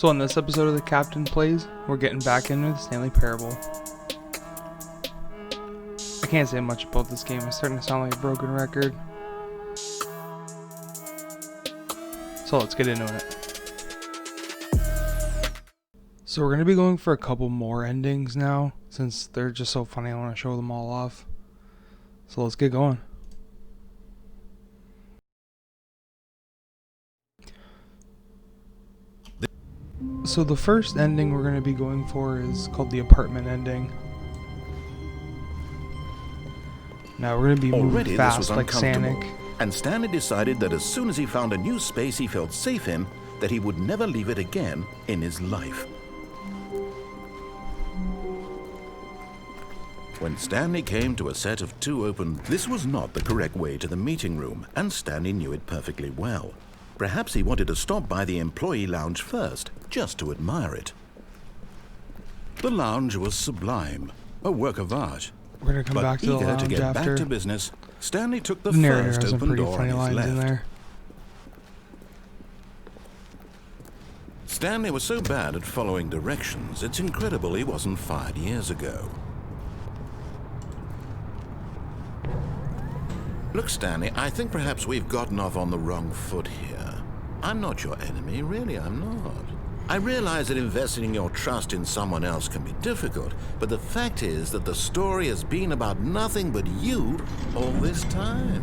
So on this episode of The Captain Plays, we're getting back into the Stanley Parable. I can't say much about this game, it's starting to sound like a broken record. So let's get into it. So we're going to be going for a couple more endings now, since they're just so funny I want to show them all off. So let's get going. So the first ending we're going to be going for is called the apartment ending. Now we're going to be moving fast like Sonic. And Stanley decided that as soon as he found a new space he felt safe in, that he would never leave it again in his life. When Stanley came to a set of two open, this was not the correct way to the meeting room, and Stanley knew it perfectly well. Perhaps he wanted to stop by the employee lounge first, just to admire it. The lounge was sublime, a work of art. We're going to come back to the lounge to get after. Back to business, Stanley took the Narrator first has some open pretty door funny on his lines in left. there. Stanley was so bad at following directions, it's incredible he wasn't fired years ago. Look, Stanley, I think perhaps we've gotten off on the wrong foot here. I'm not your enemy, really, I'm not. I realize that investing your trust in someone else can be difficult, but the fact is that the story has been about nothing but you all this time.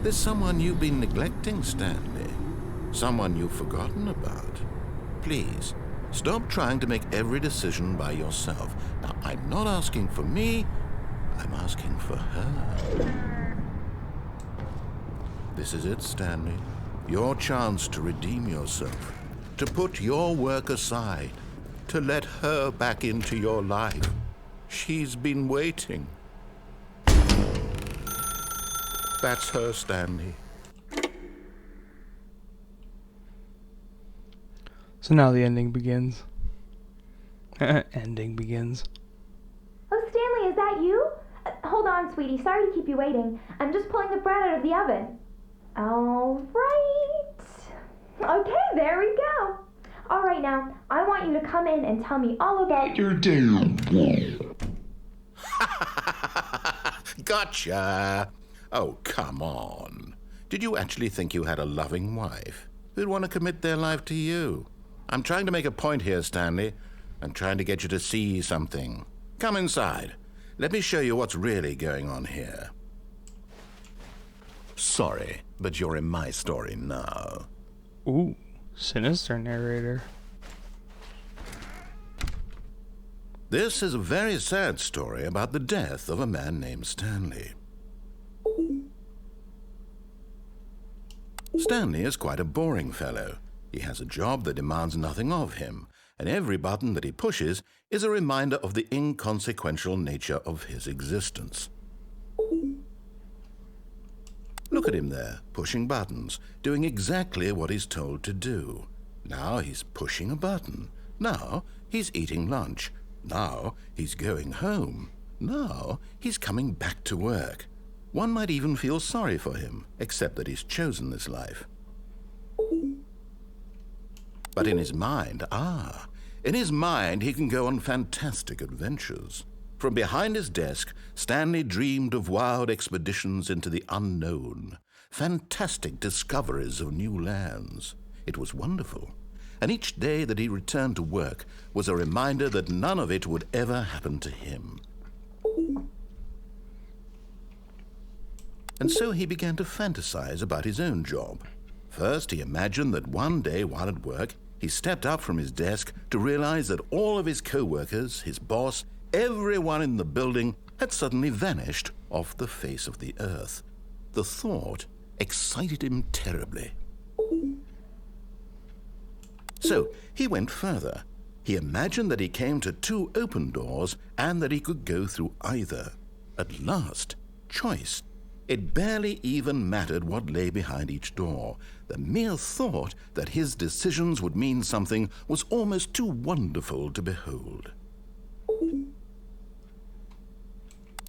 There's someone you've been neglecting, Stanley. Someone you've forgotten about. Please, stop trying to make every decision by yourself. Now, I'm not asking for me, I'm asking for her. This is it, Stanley. Your chance to redeem yourself, to put your work aside, to let her back into your life. She's been waiting. That's her, Stanley. So now the ending begins. Ending begins. Oh, Stanley, is that you? Hold on, sweetie. Sorry to keep you waiting. I'm just pulling the bread out of the oven. All right. Okay, there we go. All right, now, I want you to come in and tell me all about your day. Gotcha. Oh, come on. Did you actually think you had a loving wife who'd want to commit their life to you? I'm trying to make a point here, Stanley. I'm trying to get you to see something. Come inside. Let me show you what's really going on here. Sorry, but you're in my story now. Ooh, sinister narrator. This is a very sad story about the death of a man named Stanley. Stanley is quite a boring fellow. He has a job that demands nothing of him, and every button that he pushes is a reminder of the inconsequential nature of his existence. Look at him there, pushing buttons, doing exactly what he's told to do. Now he's pushing a button. Now he's eating lunch. Now he's going home. Now he's coming back to work. One might even feel sorry for him, except that he's chosen this life. But in his mind, he can go on fantastic adventures. From behind his desk, Stanley dreamed of wild expeditions into the unknown, fantastic discoveries of new lands. It was wonderful, and each day that he returned to work was a reminder that none of it would ever happen to him. And so he began to fantasize about his own job. First, he imagined that one day while at work, he stepped up from his desk to realize that all of his co-workers, his boss, everyone in the building had suddenly vanished off the face of the earth. The thought excited him terribly. So he went further. He imagined that he came to two open doors and that he could go through either. At last, choice. It barely even mattered what lay behind each door. The mere thought that his decisions would mean something was almost too wonderful to behold.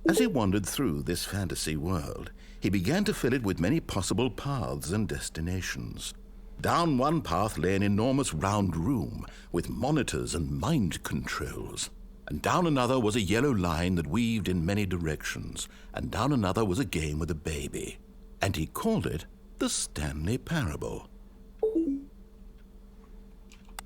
As he wandered through this fantasy world, he began to fill it with many possible paths and destinations. Down one path lay an enormous round room with monitors and mind controls. And down another was a yellow line that weaved in many directions. And down another was a game with a baby. And he called it the Stanley Parable.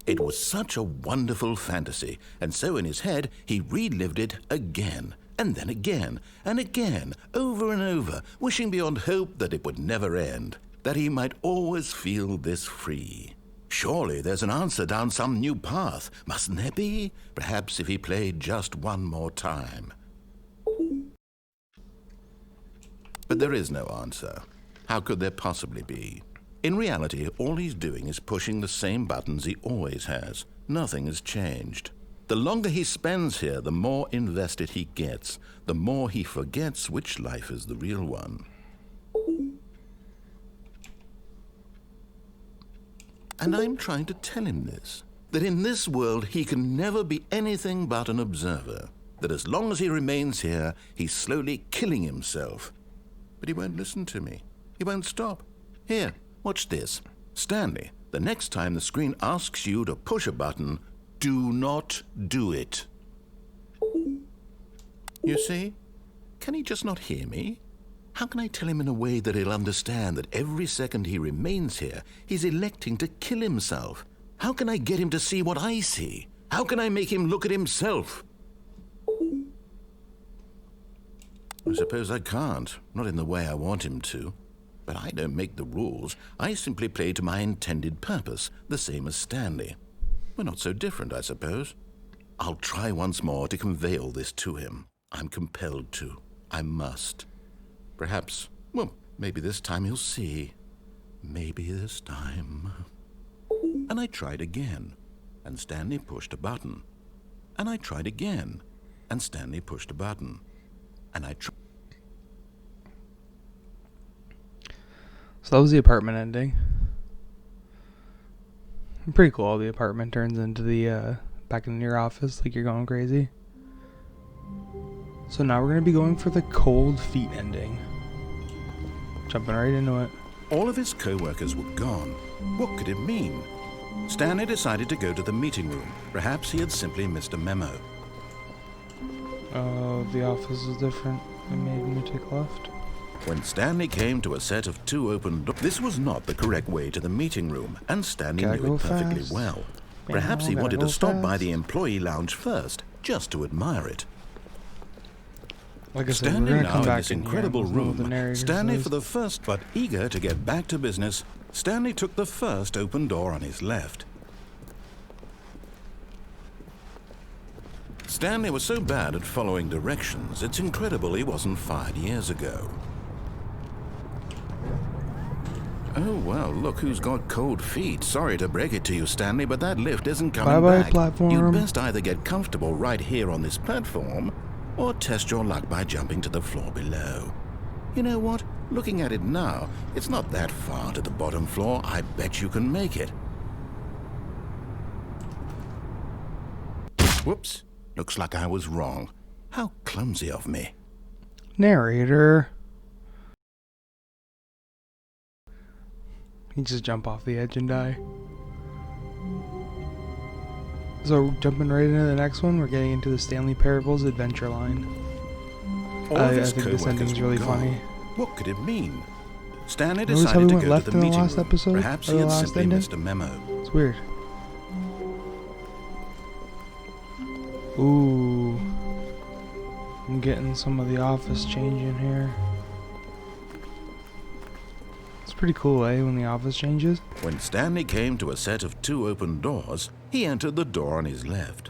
It was such a wonderful fantasy, and so in his head he relived it again, and then again, and again, over and over, wishing beyond hope that it would never end, that he might always feel this free. Surely there's an answer down some new path, mustn't there be? Perhaps if he played just one more time. But there is no answer. How could there possibly be? In reality, all he's doing is pushing the same buttons he always has. Nothing has changed. The longer he spends here, the more invested he gets, the more he forgets which life is the real one. And I'm trying to tell him this, that in this world he can never be anything but an observer, that as long as he remains here, he's slowly killing himself. But he won't listen to me. He won't stop. Here. Watch this. Stanley, the next time the screen asks you to push a button, do not do it. You see? Can he just not hear me? How can I tell him in a way that he'll understand that every second he remains here, he's electing to kill himself? How can I get him to see what I see? How can I make him look at himself? I suppose I can't, not in the way I want him to. But I don't make the rules. I simply play to my intended purpose, the same as Stanley. We're not so different, I suppose. I'll try once more to convey all this to him. I'm compelled to. I must. Perhaps, well, maybe this time he'll see. Maybe this time. And I tried again, and Stanley pushed a button. And I tried again, and Stanley pushed a button. And I tried. So that was the apartment ending. Pretty cool. The apartment turns into the back in your office like you're going crazy. So now we're going to be going for the cold feet ending. Jumping right into it. All of his co-workers were gone. What could it mean? Stanley decided to go to the meeting room. Perhaps he had simply missed a memo. Oh, the office is different. It made me take left. When Stanley came to a set of two open doors, this was not the correct way to the meeting room, and Stanley knew it perfectly well. Perhaps he wanted to stop by the employee lounge first, just to admire it. Like I said, Standing we're gonna come now in back this in here incredible and listen to what the room, narrator Stanley says. for the first, but eager to get back to business, Stanley took the first open door on his left. Stanley was so bad at following directions, it's incredible he wasn't fired years ago. Oh, well, look who's got cold feet. Sorry to break it to you, Stanley, but that lift isn't coming Bye-bye, back. platform. You'd best either get comfortable right here on this platform, or test your luck by jumping to the floor below. You know what? Looking at it now, it's not that far to the bottom floor. I bet you can make it. Whoops. Looks like I was wrong. How clumsy of me. Narrator. You just jump off the edge and die. So jumping right into the next one, we're getting into the Stanley Parable's adventure line. I think this ending is really funny. What could it mean? Stanley Notice how we decided to went go left to the in the meeting last room. episode? Perhaps Or he the had last simply ending? missed a memo. It's weird. Ooh. I'm getting some of the office change in here. It's pretty cool, eh, when the office changes? When Stanley came to a set of two open doors, he entered the door on his left.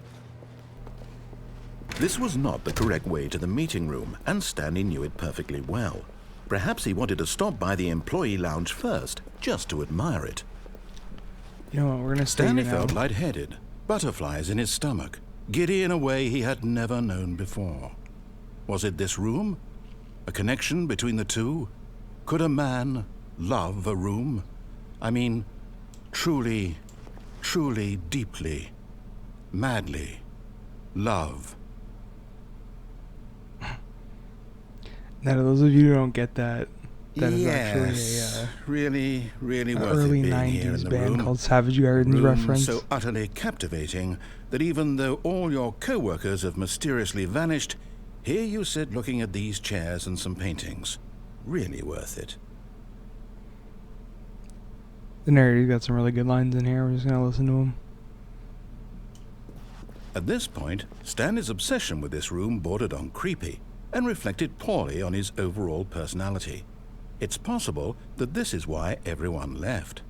This was not the correct way to the meeting room, and Stanley knew it perfectly well. Perhaps he wanted to stop by the employee lounge first, just to admire it. You know what, we're gonna stay Stanley now. felt lightheaded, butterflies in his stomach, giddy in a way he had never known before. Was it this room? A connection between the two? Could a man love a room? I mean, truly, truly, deeply, madly love. Now, to those of you who don't get that, that is yes, really, really actually worth early it being here in 90s the band room. called Savage Garden's Room reference. so utterly captivating that even though all your co-workers have mysteriously vanished, here you sit looking at these chairs and some paintings. Really worth it. The narrator's got some really good lines in here. We're just gonna listen to them. At this point, Stanley's obsession with this room bordered on creepy and reflected poorly on his overall personality. It's possible that this is why everyone left.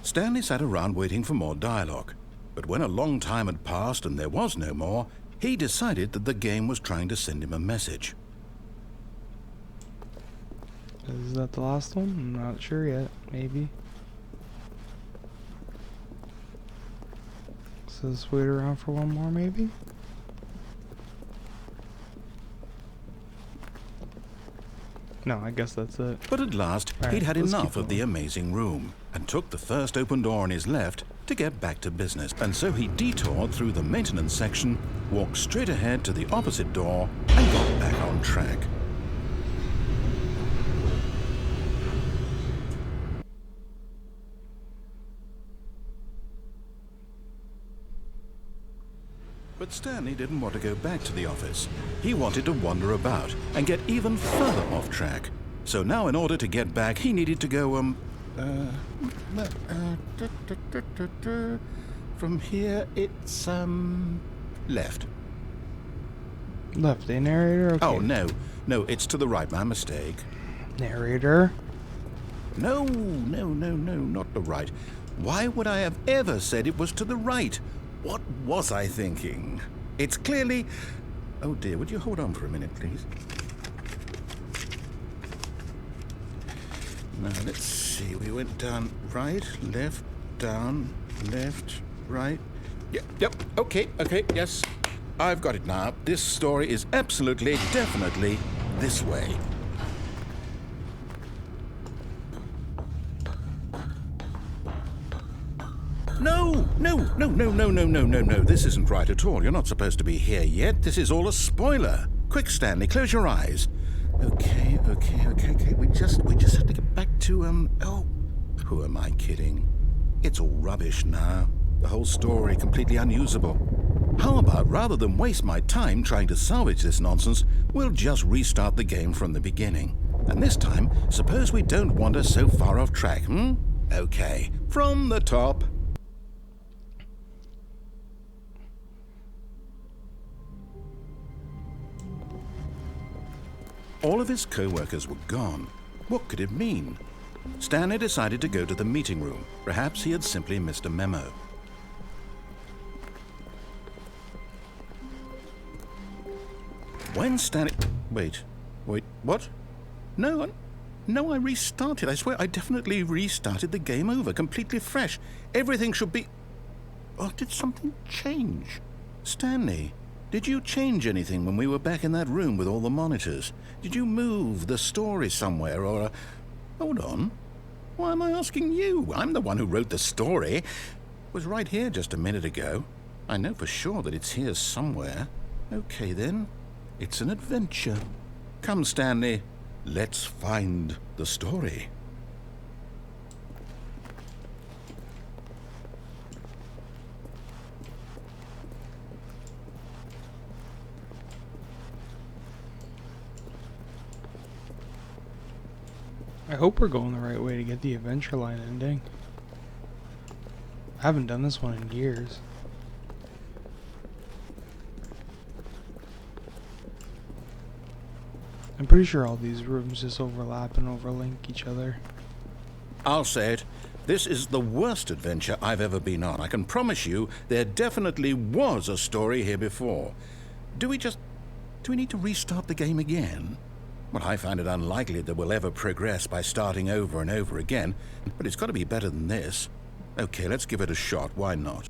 Stanley sat around waiting for more dialogue, but when a long time had passed and there was no more, he decided that the game was trying to send him a message. Is that the last one? I'm not sure yet. Maybe. So let's wait around for one more, maybe? No, I guess that's it. But at last, Right, he'd had let's enough keep of the going. amazing room and took the first open door on his left to get back to business. And so he detoured through the maintenance section, walked straight ahead to the opposite door, and got back on track. But Stanley didn't want to go back to the office. He wanted to wander about and get even further off track. So now in order to get back, he needed to go, from here it's, left. Left, narrator? Okay. Oh, no, it's to the right, my mistake. Narrator? No, not the right. Why would I have ever said it was to the right? What was I thinking? It's clearly... Oh dear, would you hold on for a minute, please? Now, let's see. We went down right, left, down, left, right. Yep, okay, yes. I've got it now. This story is absolutely, definitely this way. No. This isn't right at all. You're not supposed to be here yet. This is all a spoiler. Quick, Stanley, close your eyes. Okay. We just have to get back to, oh, who am I kidding? It's all rubbish now. The whole story completely unusable. How about, rather than waste my time trying to salvage this nonsense, we'll just restart the game from the beginning. And this time, suppose we don't wander so far off track, Okay, from the top. All of his co-workers were gone. What could it mean? Stanley decided to go to the meeting room. Perhaps he had simply missed a memo. When Stanley... Wait, what? No, I restarted. I swear I definitely restarted the game over, completely fresh. Everything should be... Oh, did something change? Stanley, did you change anything when we were back in that room with all the monitors? Did you move the story somewhere, or... Hold on. Why am I asking you? I'm the one who wrote the story. It was right here just a minute ago. I know for sure that it's here somewhere. Okay, then. It's an adventure. Come, Stanley. Let's find the story. I hope we're going the right way to get the adventure line ending. I haven't done this one in years. I'm pretty sure all these rooms just overlap and overlink each other. I'll say it. This is the worst adventure I've ever been on. I can promise you there definitely was a story here before. Do we need to restart the game again? Well, I find it unlikely that we'll ever progress by starting over and over again, but it's got to be better than this. Okay, let's give it a shot. Why not?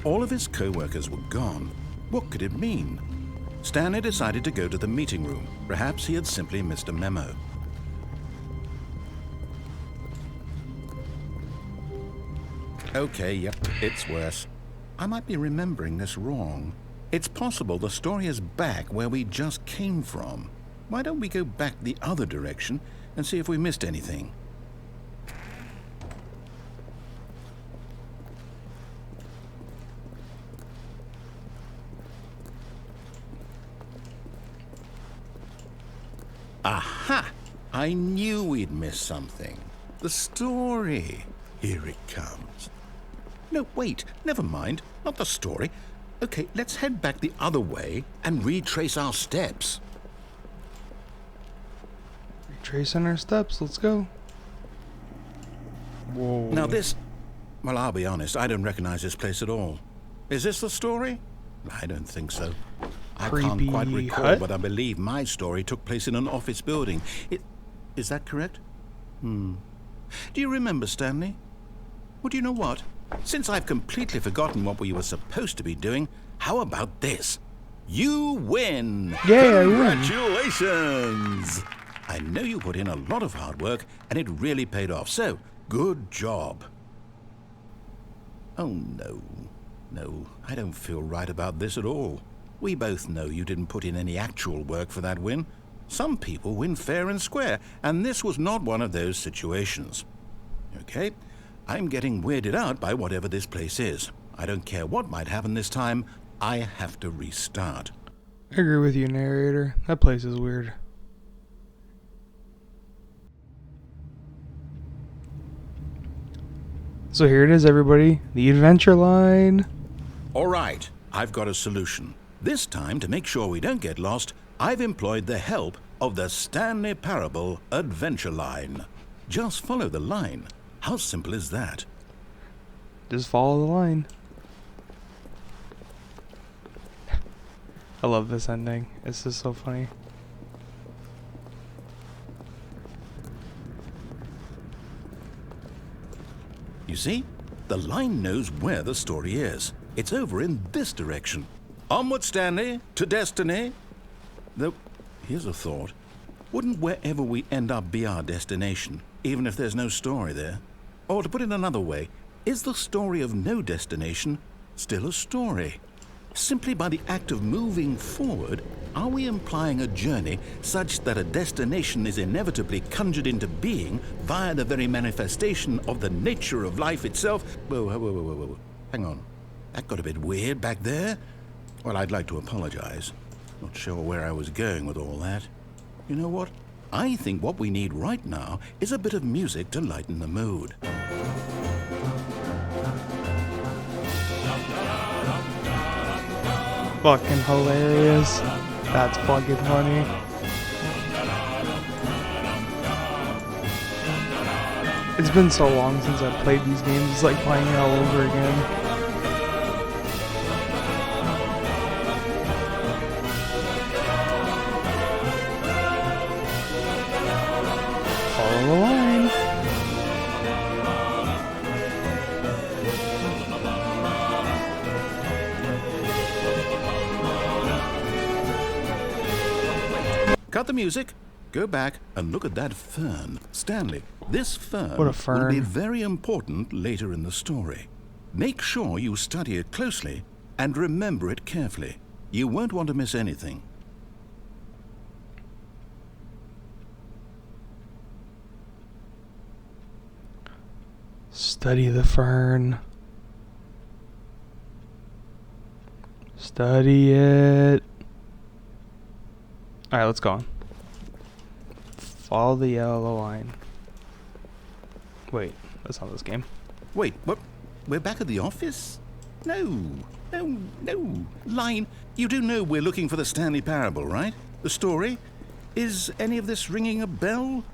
All of his co-workers were gone. What could it mean? Stanley decided to go to the meeting room. Perhaps he had simply missed a memo. Okay, yep, it's worse. I might be remembering this wrong. It's possible the story is back where we just came from. Why don't we go back the other direction and see if we missed anything? Aha! I knew we'd missed something. The story. Here it comes. No, wait, never mind. Not the story. Okay, let's head back the other way and retrace our steps. Retracing our steps, let's go. Whoa. Now this... Well, I'll be honest, I don't recognize this place at all. Is this the story? I don't think so. I can't quite Creepy recall, hut? but I believe my story took place in an office building. Is that correct? Do you remember, Stanley? Well, do you know what? Since I've completely forgotten what we were supposed to be doing, how about this? You win! Yay, I win. Congratulations! I know you put in a lot of hard work, and it really paid off, so good job. Oh, no. No, I don't feel right about this at all. We both know you didn't put in any actual work for that win. Some people win fair and square, and this was not one of those situations. Okay? I'm getting weirded out by whatever this place is. I don't care what might happen this time. I have to restart. I agree with you, narrator. That place is weird. So here it is, everybody. The adventure line. All right, I've got a solution. This time, to make sure we don't get lost, I've employed the help of the Stanley Parable Adventure Line. Just follow the line. How simple is that? Just follow the line. I love this ending. It's just so funny. You see? The line knows where the story is. It's over in this direction. Onward, Stanley, to destiny. Though, here's a thought. Wouldn't wherever we end up be our destination, even if there's no story there? Or to put it another way, is the story of no destination still a story? Simply by the act of moving forward, are we implying a journey such that a destination is inevitably conjured into being via the very manifestation of the nature of life itself? Whoa. Hang on. That got a bit weird back there. Well, I'd like to apologize. Not sure where I was going with all that. You know what? I think what we need right now is a bit of music to lighten the mood. Fucking hilarious. That's fucking funny. It's been so long since I've played these games. It's like playing it all over again. Follow the line. Cut the music, go back and look at that fern. Stanley, this fern, What a fern. will be very important later in the story. Make sure you study it closely and remember it carefully. You won't want to miss anything. Study the fern. Study it. Alright, let's go on. Follow the yellow line. Wait, that's not this game. Wait, what? We're back at the office? No. Line, you do know we're looking for the Stanley Parable, right? The story? Is any of this ringing a bell?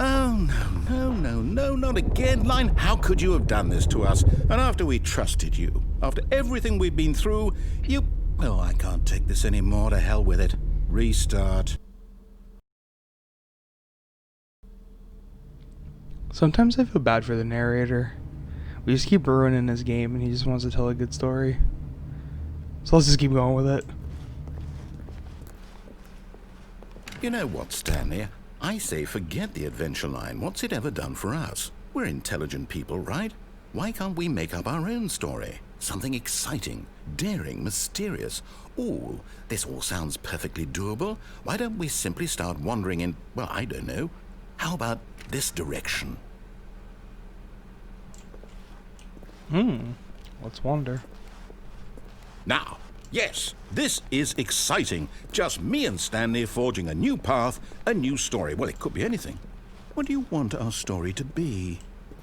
Oh, no, not again. Line, how could you have done this to us? And after we trusted you, after everything we've been through, you... Oh, I can't take this anymore. To hell with it. Restart. Sometimes I feel bad for the narrator. We just keep ruining his game, and he just wants to tell a good story. So let's just keep going with it. You know what, Stanley? I say forget the adventure line. What's it ever done for us? We're intelligent people, right? Why can't we make up our own story? Something exciting, daring, mysterious. Ooh, this all sounds perfectly doable. Why don't we simply start wandering in, well, I don't know. How about this direction? Let's wander. Now, yes, this is exciting. Just me and Stanley forging a new path, a new story. Well, it could be anything. What do you want our story to be?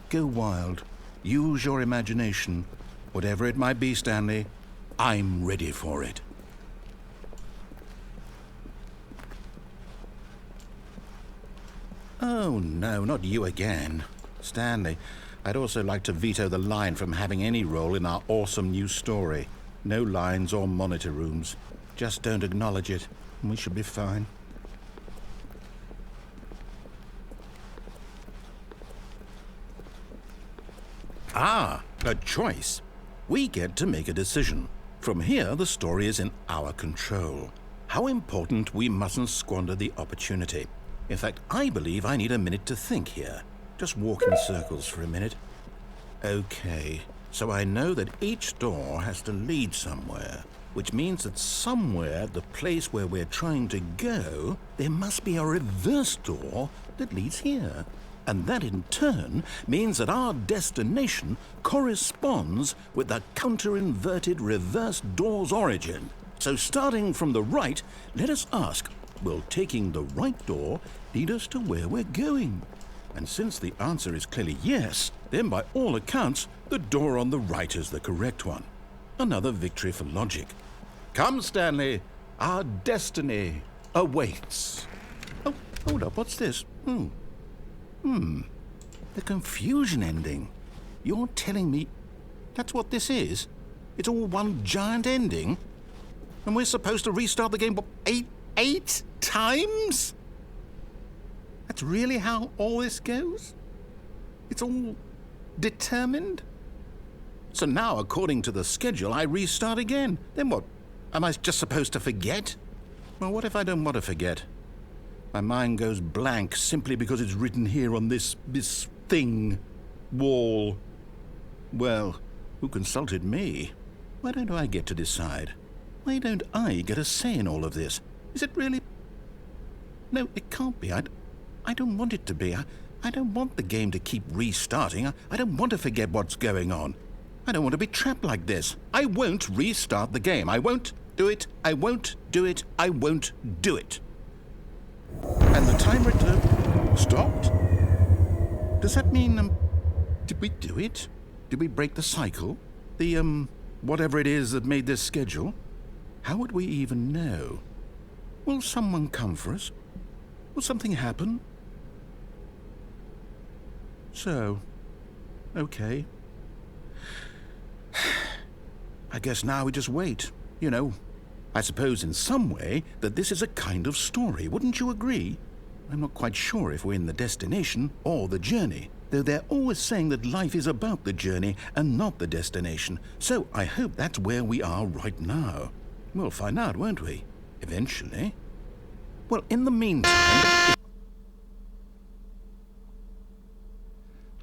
Go wild. Use your imagination. Whatever it might be, Stanley, I'm ready for it. Oh, no, not you again. Stanley, I'd also like to veto the line from having any role in our awesome new story. No lines or monitor rooms. Just don't acknowledge it, and we should be fine. Ah, a choice. We get to make a decision. From here, the story is in our control. How important we mustn't squander the opportunity. In fact, I believe I need a minute to think here. Just walk in circles for a minute. Okay, so I know that each door has to lead somewhere, which means that somewhere at the place where we're trying to go, there must be a reverse door that leads here. And that in turn means that our destination corresponds with the counter-inverted reverse door's origin. So starting from the right, let us ask, will taking the right door lead us to where we're going? And since the answer is clearly yes, then by all accounts, the door on the right is the correct one. Another victory for logic. Come, Stanley, our destiny awaits. Oh, hold up, what's this? The confusion ending. You're telling me that's what this is? It's all one giant ending? And we're supposed to restart the game, what, eight times? That's really how all this goes? It's all determined? So now, according to the schedule, I restart again. Then what? Am I just supposed to forget? Well, what if I don't want to forget? My mind goes blank simply because it's written here on this thing, wall. Well, who consulted me? Why don't I get to decide? Why don't I get a say in all of this? Is it really? No, it can't be. I don't want it to be. I don't want the game to keep restarting. I don't want to forget what's going on. I don't want to be trapped like this. I won't restart the game. I won't do it. I won't do it. I won't do it. And the timer stopped? Does that mean, did we do it? Did we break the cycle? The, whatever it is that made this schedule? How would we even know? Will someone come for us? Will something happen? So, okay. I guess now we just wait, you know. I suppose in some way that this is a kind of story, wouldn't you agree? I'm not quite sure if we're in the destination or the journey, though they're always saying that life is about the journey and not the destination, so I hope that's where we are right now. We'll find out, won't we? Eventually. Well, in the meantime...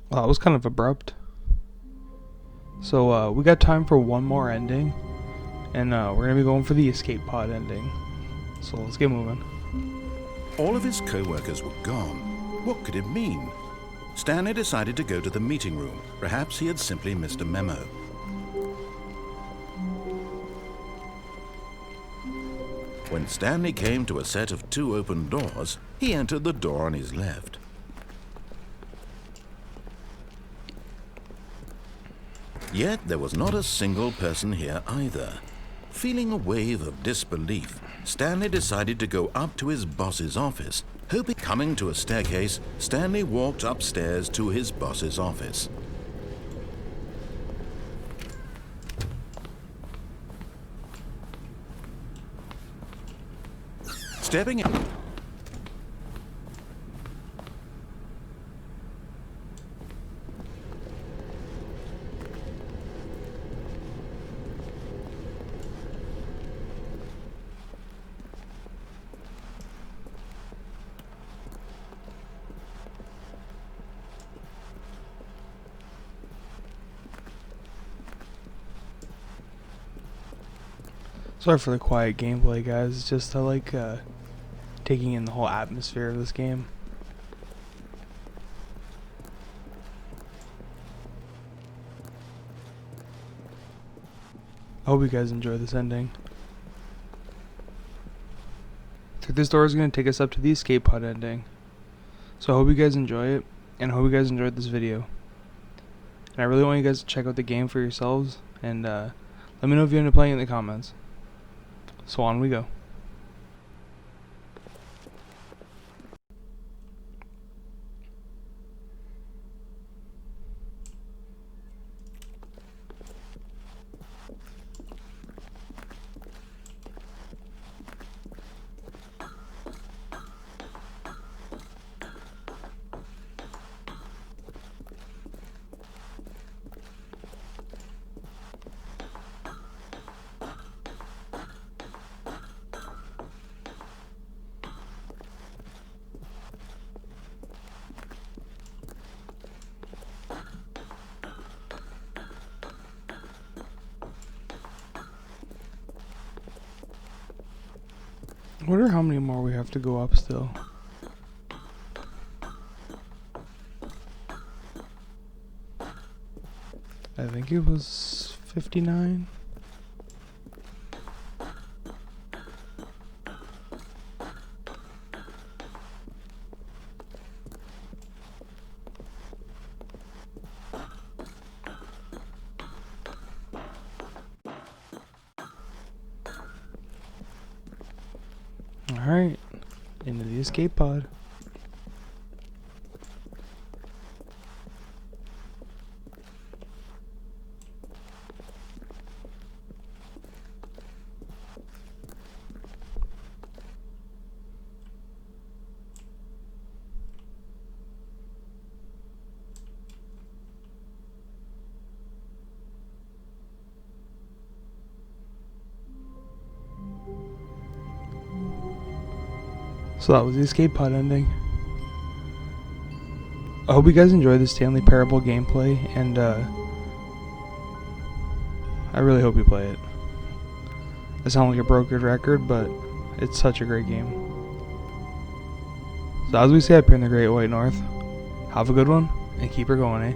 Well, that was kind of abrupt. So, we got time for one more ending. And we're going to be going for the escape pod ending. So let's get moving. All of his co-workers were gone. What could it mean? Stanley decided to go to the meeting room. Perhaps he had simply missed a memo. When Stanley came to a set of 2 open doors, he entered the door on his left. Yet there was not a single person here either. Feeling a wave of disbelief, Stanley decided to go up to his boss's office. Coming to a staircase, Stanley walked upstairs to his boss's office. Stepping in... Sorry for the quiet gameplay, guys. It's just I like taking in the whole atmosphere of this game. I hope you guys enjoy this ending. Through this door is going to take us up to the escape pod ending. So I hope you guys enjoy it, and I hope you guys enjoyed this video. And I really want you guys to check out the game for yourselves, and let me know if you end up playing in the comments. So on we go. I wonder how many more we have to go up still. I think it was 59. Alright, into the escape pod. So that was the escape pod ending. I hope you guys enjoyed the Stanley Parable gameplay, and I really hope you play it. I sound like a broken record, but it's such a great game. So as we say up here in the Great White North, have a good one, and keep her going, eh?